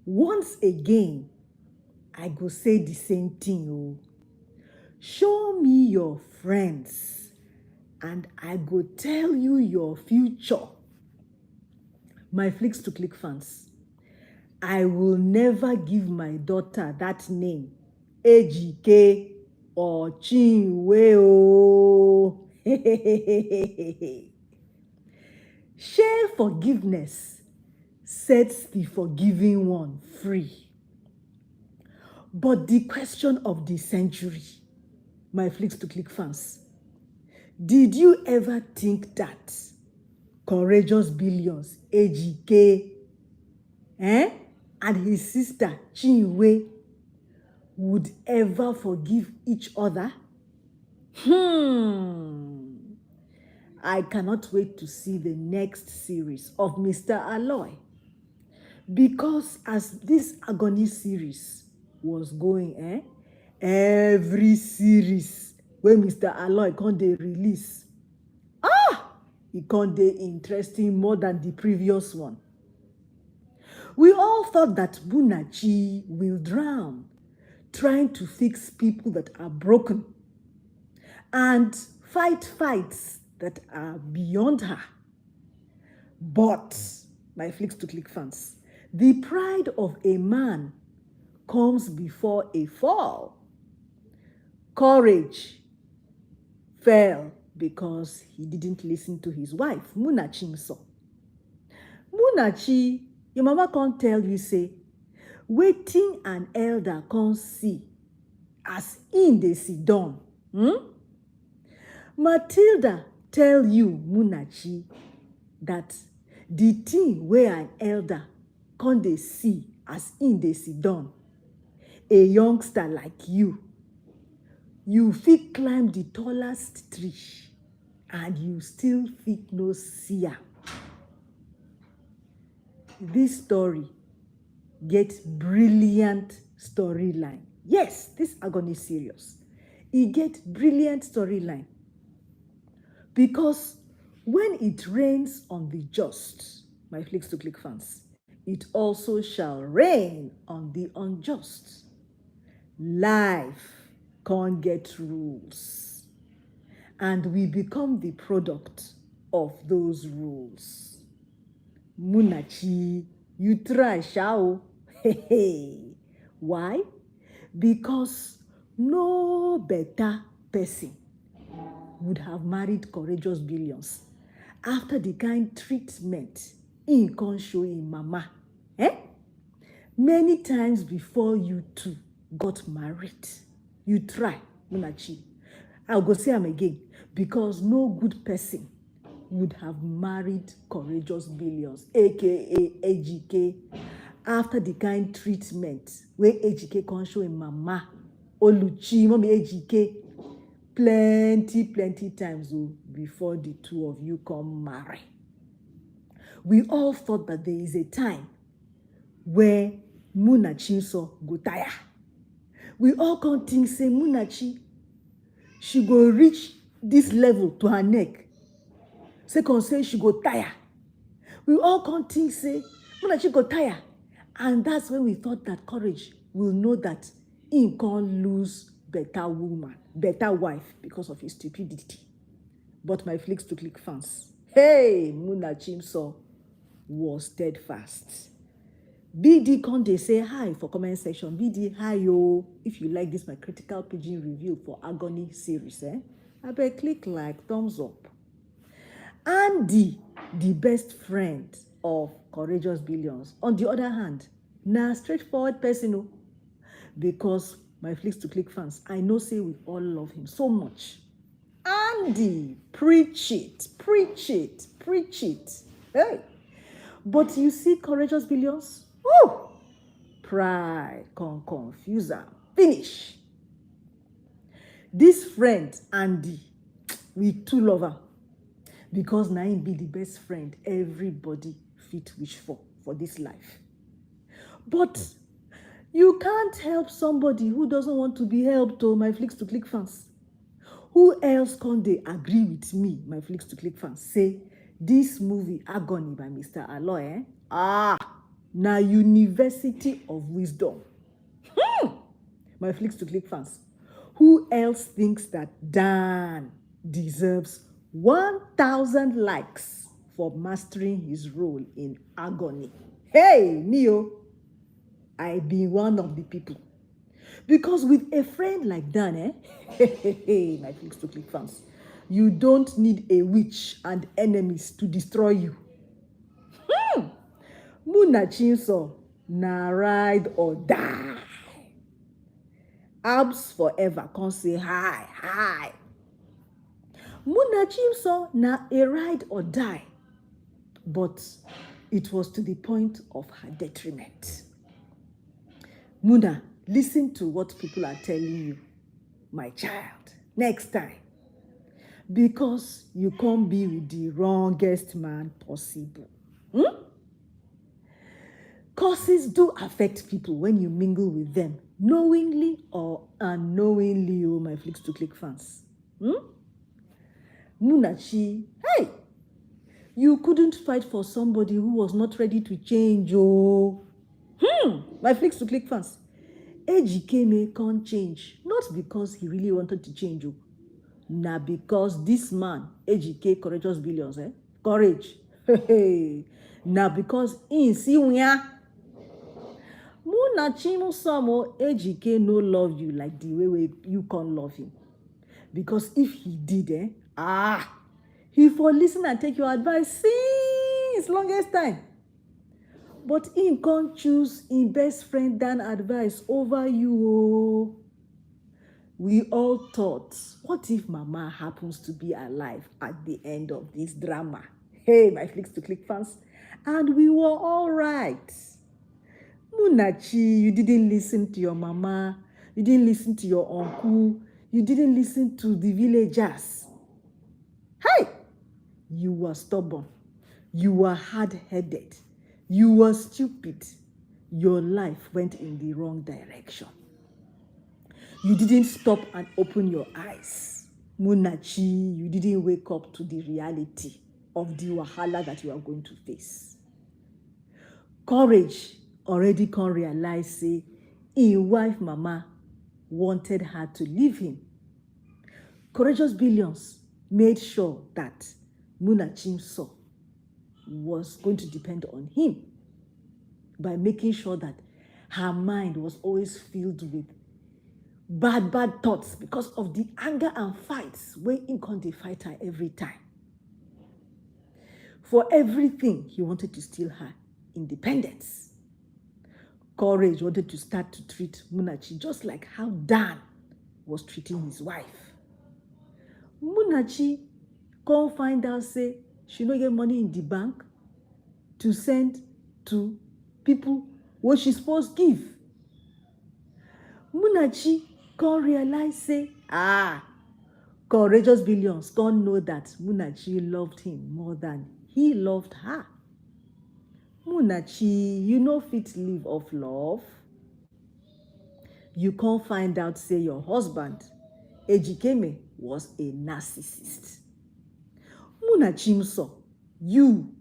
Once again, I go say the same thing. Oh. Show me your friends, and I go tell you your future. My Flicks to Click fans, I will never give my daughter that name, Ejike or Chinwe. Share forgiveness sets the forgiving one free. But the question of the century, my Flicks to Click fans, did you ever think that Courageous Billions, Ejike, and his sister Chinwe would ever forgive each other? I cannot wait to see the next series of Mr. ALOY, because as this Agony series was going, every series when Mr. ALOY come dey release, e come dey interesting more than the previous one. We all thought that Munachi will drown trying to fix people that are broken and fight fights that are beyond her. But, my Flicks to Click fans, the pride of a man comes before a fall. Courage fell because he didn't listen to his wife, Munachi. So, Munachi, your mama can't tell you, say, waiting an elder can't see as in dey sit down. Matilda tell you, Munachi, that the thing where an elder can't dey see as in dey sit down, a youngster like you fit climb the tallest tree and you still fit no see am. This story get brilliant storyline. Yes, this Agony serious. E get brilliant storyline because when it rains on the just, my Flicks to Click fans, it also shall rain on the unjust. Life can't get rules, and we become the product of those rules. Munachi, you try, shao. Why? Because no better person would have married Courageous Billions after the kind treatment he can show in mama. Many times before you two got married, you try, Munachi. I'll go say am again, because no good person would have married Courageous Billions, aka Ejike, after the kind treatment where Ejike can show in mama, Oluchi, mommy Ejike, plenty times before the two of you come marry. We all thought that there is a time where Munachi so go tire. We all can't think, say, Munachi, she go reach this level to her neck. Second, say she go tire. We all can't think, say, Munachi go tire. And that's when we thought that Courage will know that he can't lose better woman, better wife because of his stupidity. But my Flicks to Click fans, hey, Munachi so was steadfast. BD Conde say hi for comment section. BD, hi yo. If you like this my critical pidgin review for Agony series, I bet click like, thumbs up. Andy, the best friend of Courageous Billions, on the other hand, na straightforward person, because my Flicks to Click fans, I know say we all love him so much. Andy, preach it. Hey, but you see Courageous Billions? Woo! Pride can confuse am. Finish. This friend, Andy, we too love am, because na him be the best friend everybody fit wish for this life. But you can't help somebody who doesn't want to be helped, my Flicks to Click fans. Who else can they agree with me, my Flicks to Click fans, say this movie Agony by Mr. ALOY, na University of Wisdom. My Flicks to Click fans. Who else thinks that Dan deserves 1,000 likes for mastering his role in Agony? Hey, Neo, I be one of the people. Because with a friend like Dan, my Flicks to Click fans, you don't need a witch and enemies to destroy you. Muna Chinso, na ride or die. Abs forever, can't say hi. Muna Chinso, na a ride or die. But it was to the point of her detriment. Muna, listen to what people are telling you, my child, next time. Because you can't be with the wrongest man possible. Causes do affect people when you mingle with them, knowingly or unknowingly, oh, my Flicks to Click fans. Munachi, hey, you couldn't fight for somebody who was not ready to change, oh. My Flicks to Click fans. Ejike can't change, not because he really wanted to change, oh. Na because this man, Ejike, courageous billions, courage. Na because in Siwia. Muna Chimo Samo Ejike no love you like the way you can't love him. Because if he did, he for listen and take your advice since longest time. But he can't choose his best friend than advice over you. We all thought, what if Mama happens to be alive at the end of this drama? Hey, my Flicks to Click fans. And we were all right. Munachi, you didn't listen to your mama. You didn't listen to your uncle. You didn't listen to the villagers. Hey! You were stubborn. You were hard-headed. You were stupid. Your life went in the wrong direction. You didn't stop and open your eyes. Munachi, you didn't wake up to the reality of the wahala that you are going to face. Courage already can't realize, say, his wife mama wanted her to leave him. Courageous billions made sure that Munachimso was going to depend on him by making sure that her mind was always filled with bad thoughts because of the anger and fights where he can't fight her every time. For everything, he wanted to steal her independence. Courage wanted to start to treat Munachi just like how Dan was treating his wife. Munachi can't find out, say, she no get money in the bank to send to people what she's supposed to give. Munachi can't realize, say, courageous billions can't know that Munachi loved him more than he loved her. Munachi, you no fit live off love. You can't find out, say, your husband, Ejike, was a narcissist. Munachimso, you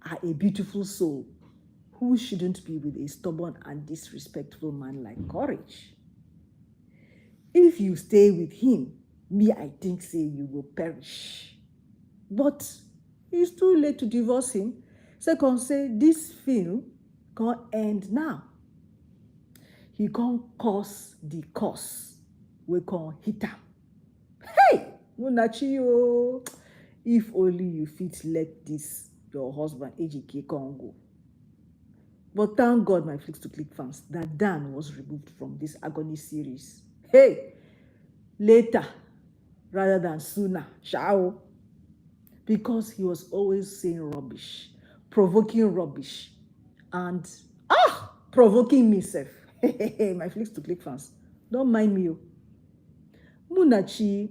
are a beautiful soul who shouldn't be with a stubborn and disrespectful man like Courage. If you stay with him, me, I think, say, you will perish. But it's too late to divorce him. Second, say, this film can't end now. He can't cause the cause. We can't hit him. Hey, Munachi, if only you fit let this your husband Ejike can go. But thank God, my Flicks to Click fans, that Dan was removed from this Agony series. Hey, later rather than sooner, ciao. Because he was always saying rubbish, provoking rubbish, and provoking myself. My Flicks to Click fans, don't mind me. Munachi,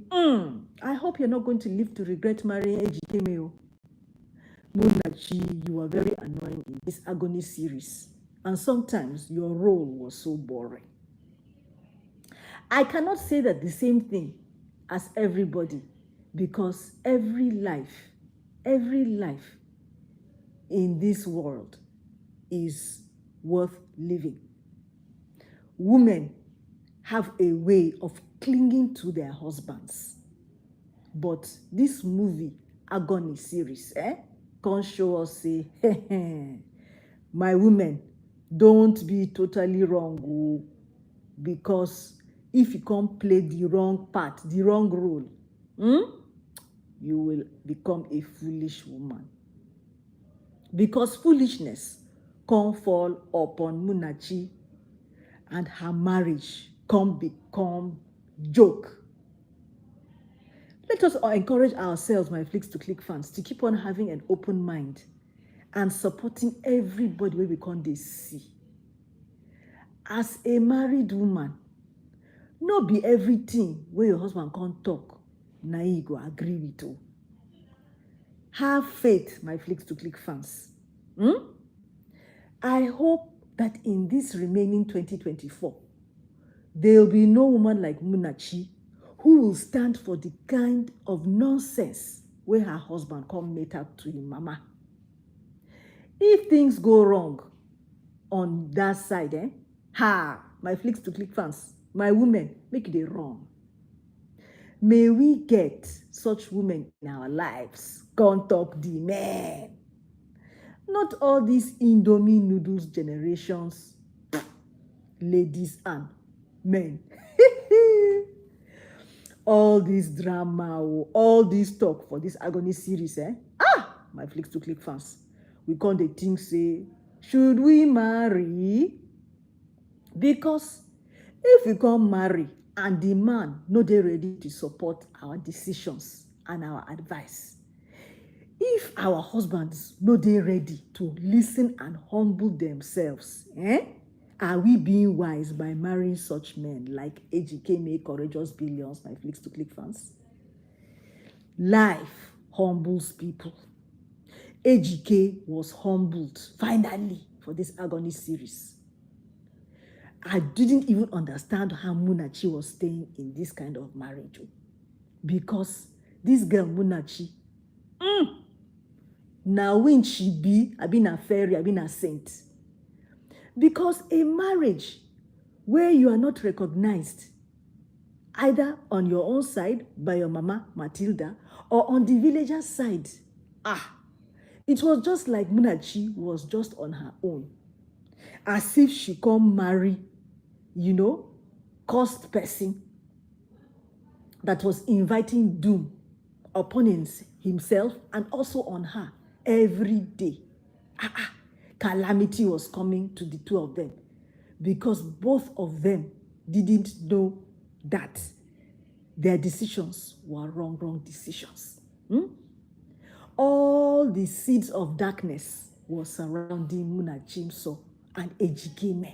I hope you're not going to live to regret marrying Ejike. Munachi, you are very annoying in this Agony series, and sometimes your role was so boring. I cannot say that the same thing as everybody, because every life in this world is worth living. Women have a way of clinging to their husbands. But this movie, Agony series, can't show us, say, my women, don't be totally wrong, because if you can't play the wrong part, the wrong role, you will become a foolish woman. Because foolishness can fall upon Munachi, and her marriage can become joke. Let us encourage ourselves, my Flicks to Click fans, to keep on having an open mind and supporting everybody where we can they see. As a married woman, not be everything where your husband can't talk, na you go agree with you. Have faith, my Flicks to Click fans. I hope that in this remaining 2024, there will be no woman like Munachi who will stand for the kind of nonsense where her husband come mate up to him mama. If things go wrong on that side, my Flicks to Click fans, my women, make it wrong. May we get such women in our lives. Can't talk the men. Not all these Indomie noodles generations, ladies and men. All this drama, all this talk for this Agony series, my Flicks to Click fans, we can't think, say, should we marry? Because if we can't marry and the man no dey ready to support our decisions and our advice, if our husbands no dey ready to listen and humble themselves, are we being wise by marrying such men like Ejike make courageous billions, my Flicks to Click fans? Life humbles people. Ejike was humbled finally for this Agony series. I didn't even understand how Munachi was staying in this kind of marriage, because this girl Munachi, now when she be, I been a fairy, I been a saint. Because a marriage where you are not recognized, either on your own side by your mama Matilda or on the villager's side, it was just like Munachi was just on her own, as if she come marry, cursed person that was inviting doom upon himself and also on her every day. Calamity was coming to the two of them because both of them didn't know that their decisions were wrong decisions. All the seeds of darkness was surrounding Munachimso and Ejike.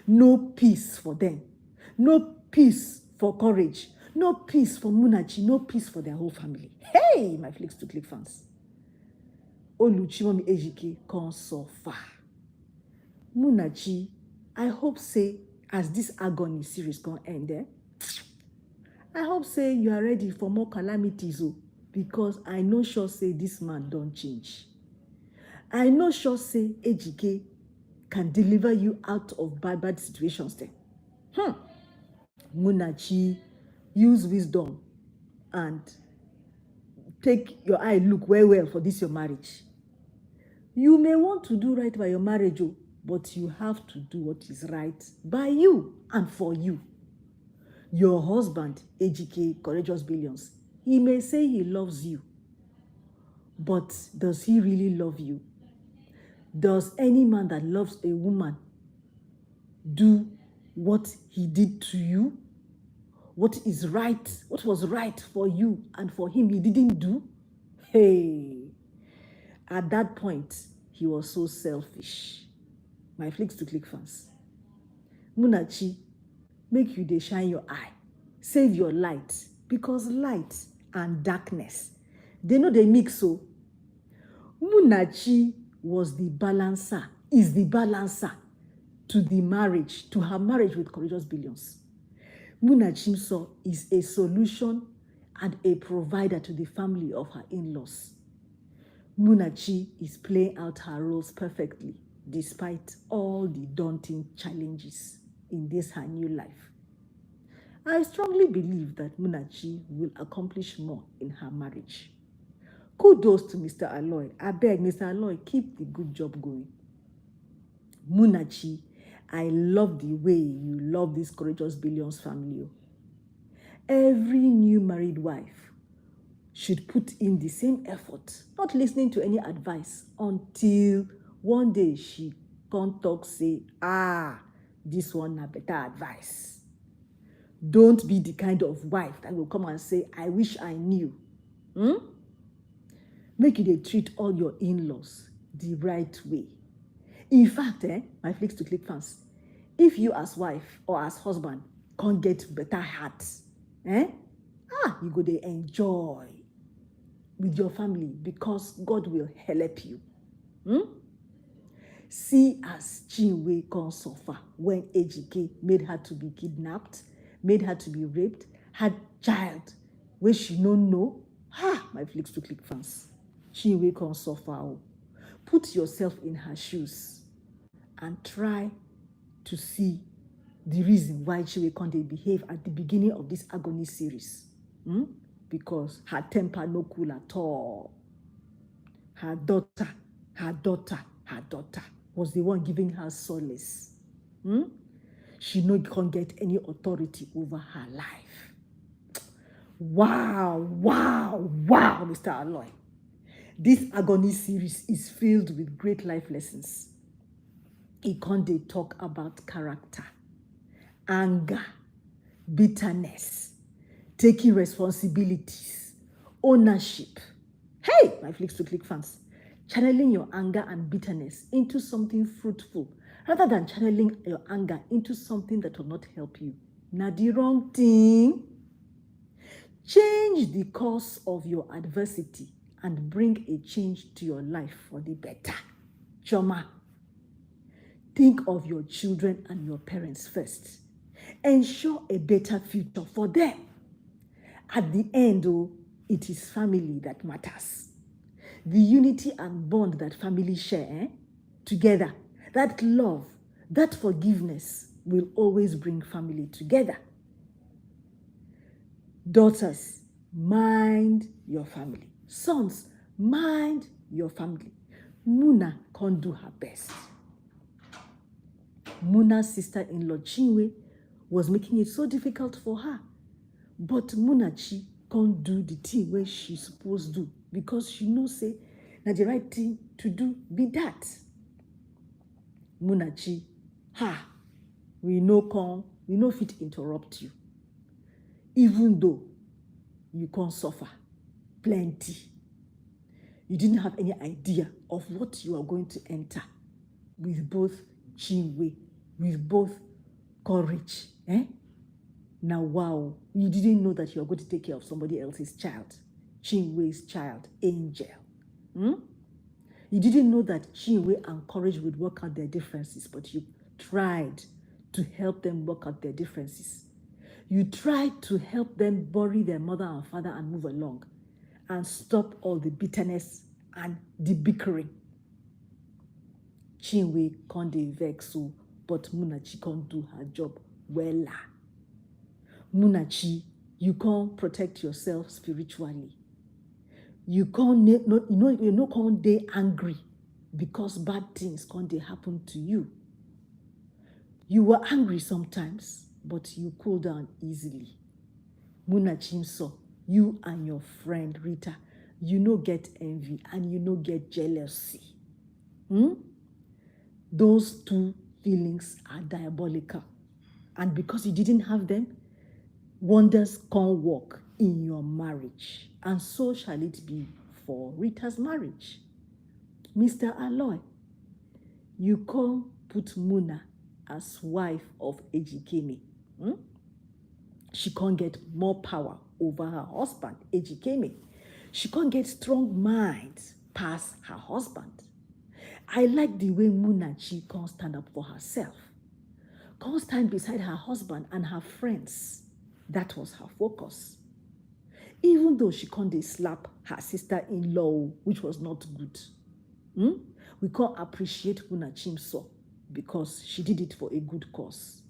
No peace for them. No peace for courage. No peace for Munachi. No peace for their whole family. Hey, my Flicks to Click fans. Oluchimomi Ejike can't suffer. Munachi, I hope say, as this Agony series can end, I hope say you are ready for more calamities, because I know sure say this man don't change. I know sure say Ejike can deliver you out of bad situations there. Munachi, use wisdom and take your eye look well for this your marriage. You may want to do right by your marriage, but you have to do what is right by you and for you. Your husband, Ejike, courageous billions, he may say he loves you, but does he really love you? Does any man that loves a woman do what he did to you? What is right, what was right for you and for him, he didn't do? Hey, at that point, he was so selfish. My Flicks to Click fans. Munachi, make you dey shine your eye. Save your light, because light and darkness, they know they mix. So Munachi was the balancer, is the balancer to the marriage, to her marriage with courageous billions. Munachimso is a solution and a provider to the family of her in-laws. Munachi is playing out her roles perfectly. despite all the daunting challenges in this her new life. I strongly believe that Munachi will accomplish more in her marriage. Kudos to Mr. ALOY. I beg, Mr. ALOY, keep the good job going. Munachi, I love the way you love this courageous Billions family. Every new married wife should put in the same effort, not listening to any advice until one day she can't talk, say, this one na better advice. Don't be the kind of wife that will come and say, I wish I knew. Make you treat all your in-laws the right way. In fact, my Flicks to Click fans, if you as wife or as husband can't get better heart, you go to enjoy with your family because God will help you. See as Chinwe can suffer when Ejike made her to be kidnapped, made her to be raped, had child where she no know. My Flicks to Click fans, Chinwe can suffer. Put yourself in her shoes and try to see the reason why Chinwe can't behave at the beginning of this agony series. Because her temper no cool at all. Her daughter was the one giving her solace. She no can't get any authority over her life. Wow, Mr. ALOY. This agony series is filled with great life lessons. It can't talk about character, anger, bitterness, taking responsibilities, ownership. Hey, my Flicks to Click fans, channeling your anger and bitterness into something fruitful rather than channeling your anger into something that will not help you. Now the wrong thing. Change the course of your adversity and bring a change to your life for the better. Choma, think of your children and your parents first. Ensure a better future for them. At the end, it is family that matters. The unity and bond that family share together, that love, that forgiveness will always bring family together. Daughters, mind your family. Sons, mind your family. Muna can't do her best. Muna's sister-in-law Chinwe was making it so difficult for her. But Munachi can't do the thing where she's supposed to do because she knows say that the right thing to do be that. Munachi, we no fit interrupt you. Even though you can't suffer plenty. You didn't have any idea of what you are going to enter with both Chinwe, with both courage. Now, wow, you didn't know that you are going to take care of somebody else's child. Chinwe's child, Angel. You didn't know that Chinwe and courage would work out their differences, but you tried to help them work out their differences. You tried to help them bury their mother and father and move along and stop all the bitterness and the bickering. Chinwe can't vex, but Munachi can't do her job well. Munachi, you can't protect yourself spiritually. You can't be angry because bad things can't happen to you. You were angry sometimes, but you cool down easily. Munachi, so you and your friend Rita, you no get envy and you no get jealousy. Those two feelings are diabolical. And because you didn't have them, wonders can't work in your marriage. And so shall it be for Rita's marriage. Mr. ALOY, you can't put Muna as wife of Ejike. She can't get more power over her husband, Ejike. She can't get strong mind past her husband. I like the way Munachi can't stand up for herself. Can't stand beside her husband and her friends. That was her focus. Even though she can't slap her sister-in-law, which was not good. We can't appreciate Munachimso because she did it for a good cause.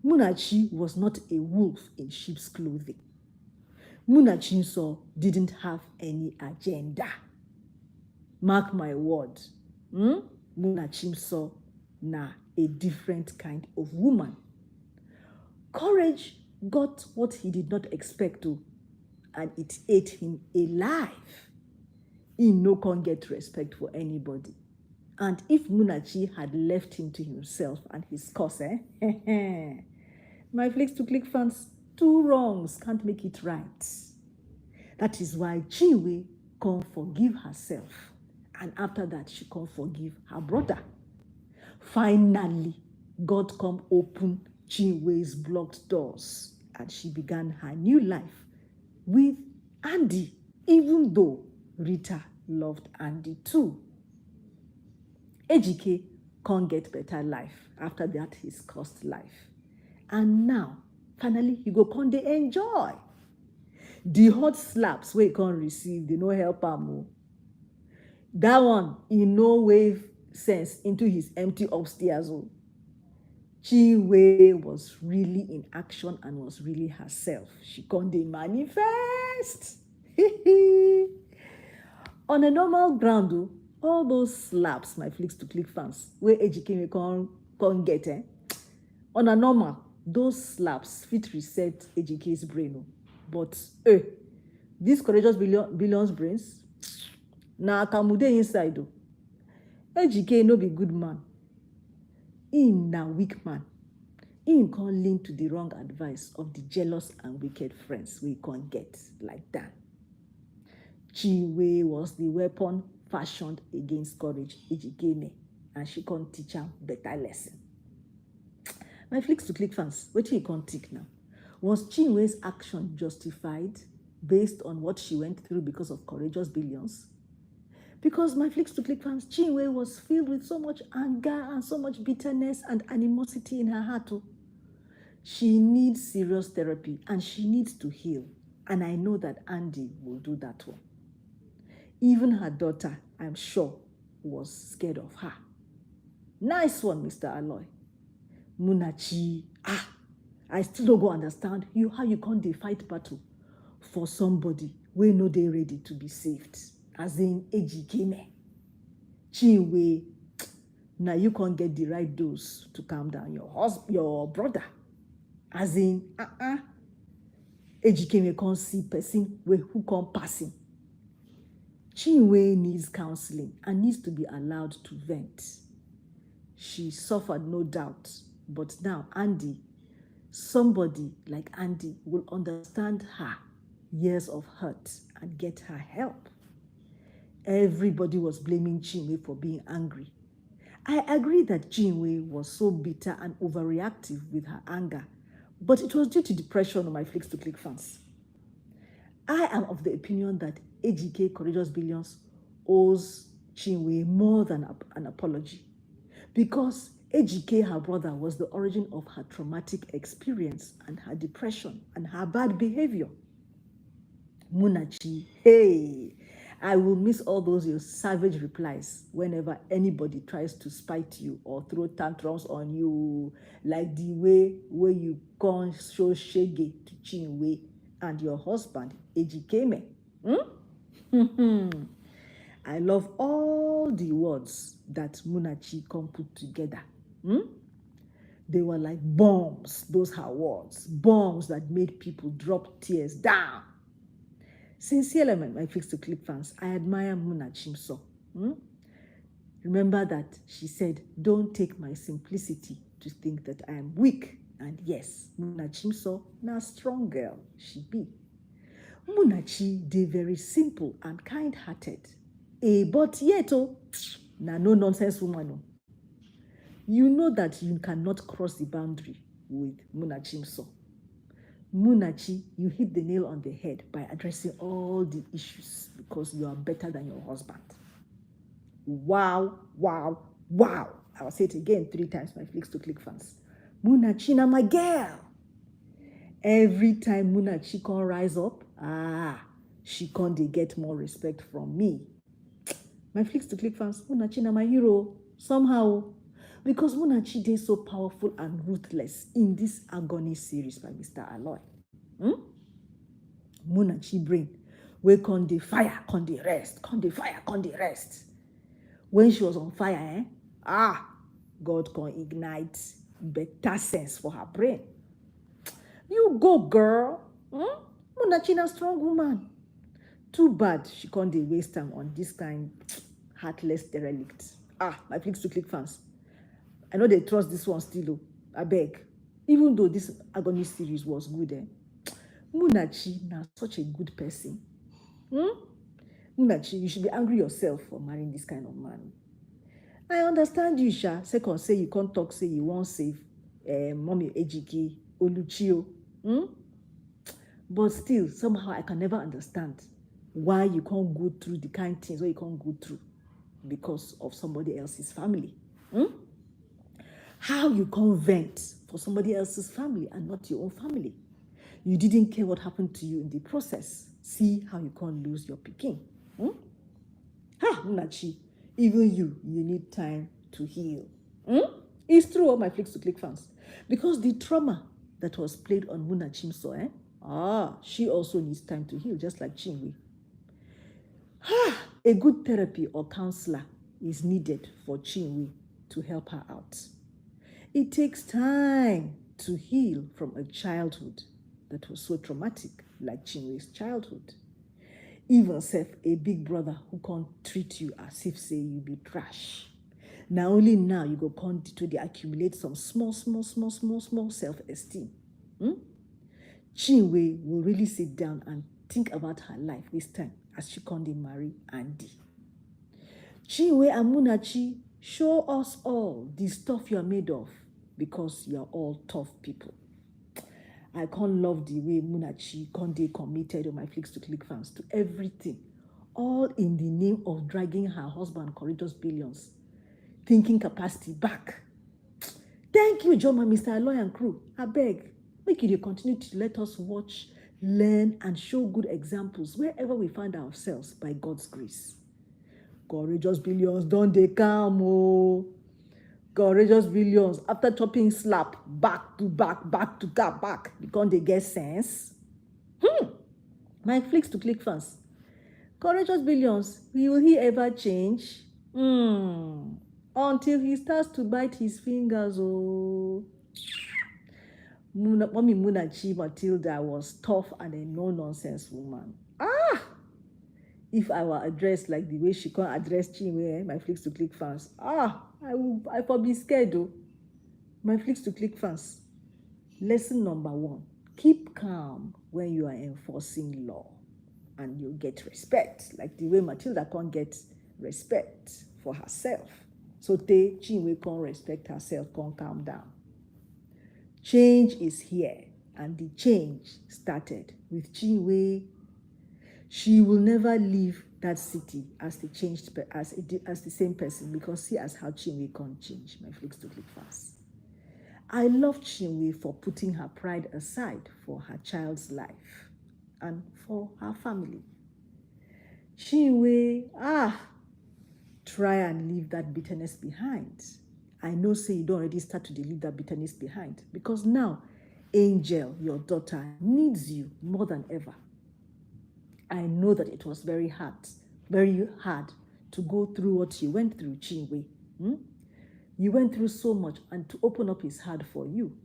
Munachi was not a wolf in sheep's clothing. Munachimso didn't have any agenda. Mark my word. Munachimso na a different kind of woman. Courage got what he did not expect to, and it ate him alive. He no can get respect for anybody. And if Munachi had left him to himself and his cause, my Flicks to Click fans, 2 wrongs can't make it right. That is why Chinwe can't forgive herself. And after that, she can't forgive her brother. Finally, God come open Chinwe's blocked doors, and she began her new life with Andy, even though Rita loved Andy too. Ejike can't get better life after that his cursed life. And now, finally, he go come dey enjoy. The hot slaps wey he can't receive, they no help am. That one, he no wave sense into his empty upstairs. Chinwe was really in action and was really herself. She can't dey manifest. On a normal ground, all those slaps, my Flicks to Click fans, where Ejike can't get, on a normal, those slaps fit reset Ejike's brain. But these courageous billions brains, na kamude inside. Ejike no be good man. He na weak man. He can't lean to the wrong advice of the jealous and wicked friends we can't get like that. Chinwe was the weapon fashioned against courage Ejike, and she can't teach her better lesson. My Flicks to Click fans, what you can't tick now? Was Chinwe's action justified based on what she went through because of courageous billions? Because my Flicks to Click fans, Chinwe was filled with so much anger and so much bitterness and animosity in her heart. She needs serious therapy and she needs to heal. And I know that Andy will do that one. Even her daughter, I'm sure, was scared of her. Nice one, Mr. ALOY. Munachi, I still don't go understand how you can't fight battle for somebody wey no dey ready to be saved. As in Ejike. Chinwe, now you can't get the right dose to calm down your brother. As in, Ejike can't see person who can't pass him. Chinwe needs counseling and needs to be allowed to vent. She suffered, no doubt, but now Andy, somebody like Andy, will understand her years of hurt and get her help. Everybody was blaming Chinwe for being angry. I agree that Chinwe was so bitter and overreactive with her anger, but it was due to depression on my Flicks to Click fans. I am of the opinion that Ejike Courageous Billions owes Chinwe more than an apology, because Ejike, her brother, was the origin of her traumatic experience and her depression and her bad behavior. Munachi, hey, I will miss all those your savage replies whenever anybody tries to spite you or throw tantrums on you, like the way where you can't show shege to Chinwe and your husband, Ejike. I love all the words that Munachi can put together. They were like bombs, those her words, bombs that made people drop tears down. Sincerely, my Flicks to Click fans, I admire Munachimso. Remember that she said, don't take my simplicity to think that I am weak. And yes, Munachimso, na strong girl, she be. Munachi, they very simple and kind-hearted. But yet, na no nonsense woman. You know that you cannot cross the boundary with Munachimso. Munachi, you hit the nail on the head by addressing all the issues because you are better than your husband. Wow, wow, wow. I'll say it again 3 times, my Flicks to Click fans. Munachi na my girl. Every time Munachi can rise up, she can't get more respect from me. My Flicks to Click fans, Munachi na my hero somehow. Because Munachi is so powerful and ruthless in this Agony series by Mr. ALOY. Munachi brain, we con the fire, con the rest, con the fire, con the rest. When she was on fire, God can ignite better sense for her brain. You go, girl. Munachi na strong woman. Too bad she can't waste time on this kind heartless derelict. My Flicks to Click fans. I know they trust this one still. I beg. Even though this Agony series was good, Munachi na such a good person. Munachi, you should be angry yourself for marrying this kind of man. I understand you, Sha. Second, say you can't talk, say you won't save mommy Ejike, Oluchio. But still, somehow I can never understand why you can't go through the kind of things or you can't go through because of somebody else's family. How you can't vent for somebody else's family and not your own family. You didn't care what happened to you in the process. See how you can't lose your pikin. Munachi, even you need time to heal. It's true, my Flicks to Click fans. Because the trauma that was played on Munachi she also needs time to heal, just like Chinwe. A good therapy or counselor is needed for Chinwe to help her out. It takes time to heal from a childhood that was so traumatic, like Chinwe's childhood. Even a big brother who can't treat you as if say you be trash. Now only now you go continue to accumulate some small self-esteem. Chinwe will really sit down and think about her life this time as she can't marry Andy. Chinwe and Munachi, show us all the stuff you are made of because you are all tough people. I can't love the way Munachi Conde committed on my Flicks to Click fans to everything, all in the name of dragging her husband Courageous Billions thinking capacity back. Thank you, Joma, Mr. ALOY and crew. I beg, make you continue to let us watch, learn, and show good examples wherever we find ourselves by God's grace. Courageous Billions, don't they come, oh. Courageous Billions, after chopping slap, back to back, because they get sense. My Flicks to Click fans. Courageous Billions, will he ever change? Until he starts to bite his fingers, oh. Mommy Munachi Matilda was tough and a no-nonsense woman. If I were addressed like the way she can't address Chinwe, my Flicks to Click fans, I for be scared though. My Flicks to Click fans. Lesson number 1, keep calm when you are enforcing law and you get respect, like the way Matilda can't get respect for herself. So Chinwe can't respect herself, can't calm down. Change is here, and the change started with Chinwe. She will never leave that city as the same person, because see as how Chinwe can't change, my Flicks to Click fans. I love Chinwe for putting her pride aside for her child's life and for her family. Chinwe, try and leave that bitterness behind. I know say you don't already start to leave that bitterness behind, because now Angel, your daughter, needs you more than ever. I know that it was very hard to go through what you went through, Chinwe. You went through so much, and to open up is hard for you.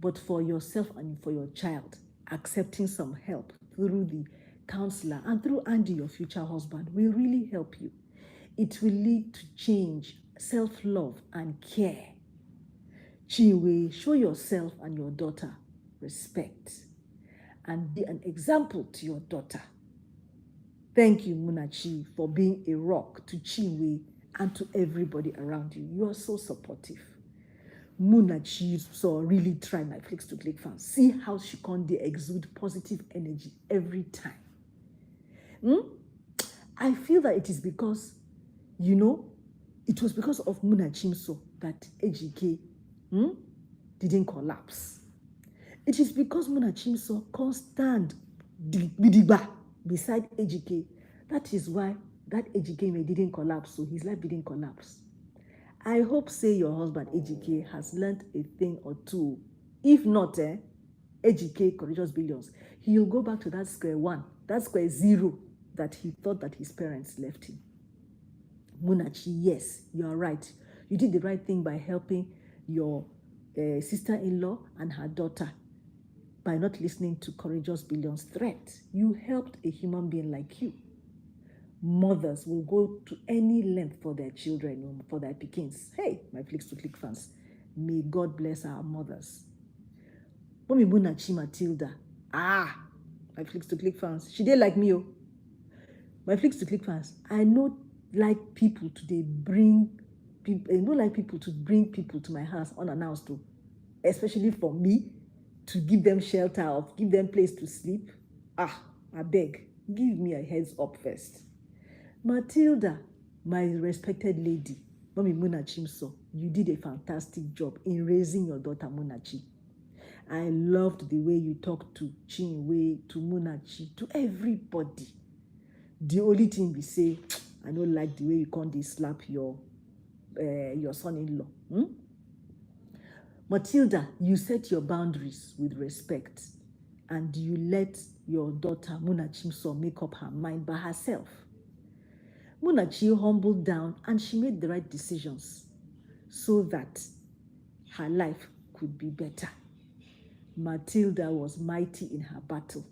But for yourself and for your child, accepting some help through the counselor and through Andy, your future husband, will really help you. It will lead to change, self-love, and care. Chinwe, show yourself and your daughter respect and be an example to your daughter. Thank you, Munachi, for being a rock to Chinwe and to everybody around you. You are so supportive. Munachi so really try, my Flicks to Click fans. See how she can exude positive energy every time. I feel that it is because, it was because of Munachi so that Ejike didn't collapse. It is because Munachi so can't stand beside Ejike. That is why that Ejike didn't collapse, so his life didn't collapse. I hope, say, your husband, Ejike, has learned a thing or two. If not, Ejike, courageous billions, he'll go back to that square one, that square zero that he thought that his parents left him. Munachi, yes, you are right. You did the right thing by helping your sister-in-law and her daughter by not listening to courageous billions' threat. You helped a human being like you. Mothers will go to any length for their children, for their pickings. Hey, my Flicks to Click fans, may God bless our mothers. Mommy Munachi Matilda, my Flicks to Click fans, she did like me, oh. My Flicks to Click fans, I know like people to bring people to my house unannounced, too, especially for me, to give them shelter or give them place to sleep. I beg, give me a heads up first. Matilda, my respected lady, Mommy Munachimso, you did a fantastic job in raising your daughter Munachi. I loved the way you talked to Chinwe, to Munachi, to everybody. The only thing we say, I don't like the way you can't slap your son-in-law. Matilda, you set your boundaries with respect, and you let your daughter Munachimso make up her mind by herself. Munachi humbled down and she made the right decisions so that her life could be better. Matilda was mighty in her battle.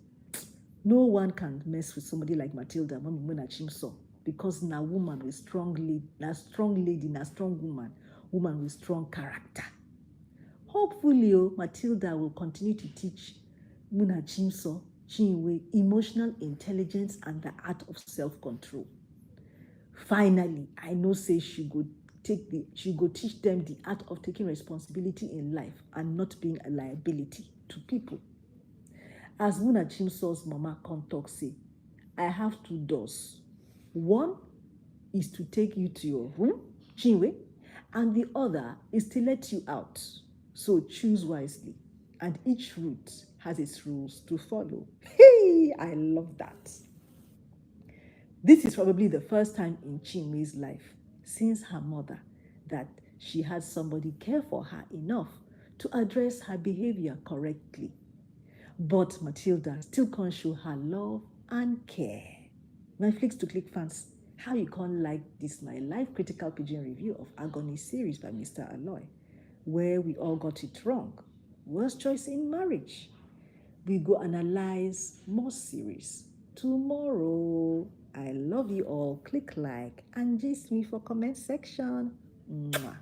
No one can mess with somebody like Matilda, Mommy Munachimso, because na woman with strong lady, na strong woman with strong character. Hopefully, Matilda will continue to teach Munachimso, Chinwe, emotional intelligence and the art of self-control. Finally, I know say she go teach them the art of taking responsibility in life and not being a liability to people. As Munachimso's mama come talk say, I have two doors. One is to take you to your room, Chinwe, and the other is to let you out. So choose wisely, and each route has its rules to follow. Hey, I love that. This is probably the first time in Chinwe's life since her mother that she had somebody care for her enough to address her behavior correctly. But Matilda still can't show her love and care. My Flicks to Click fans, how you can't like this my live critical pigeon review of Agony series by Mr. ALOY, where we all got it wrong. Worst choice in marriage. We go analyze more series tomorrow. I love you all. Click like and gist me for comment section. Mwah.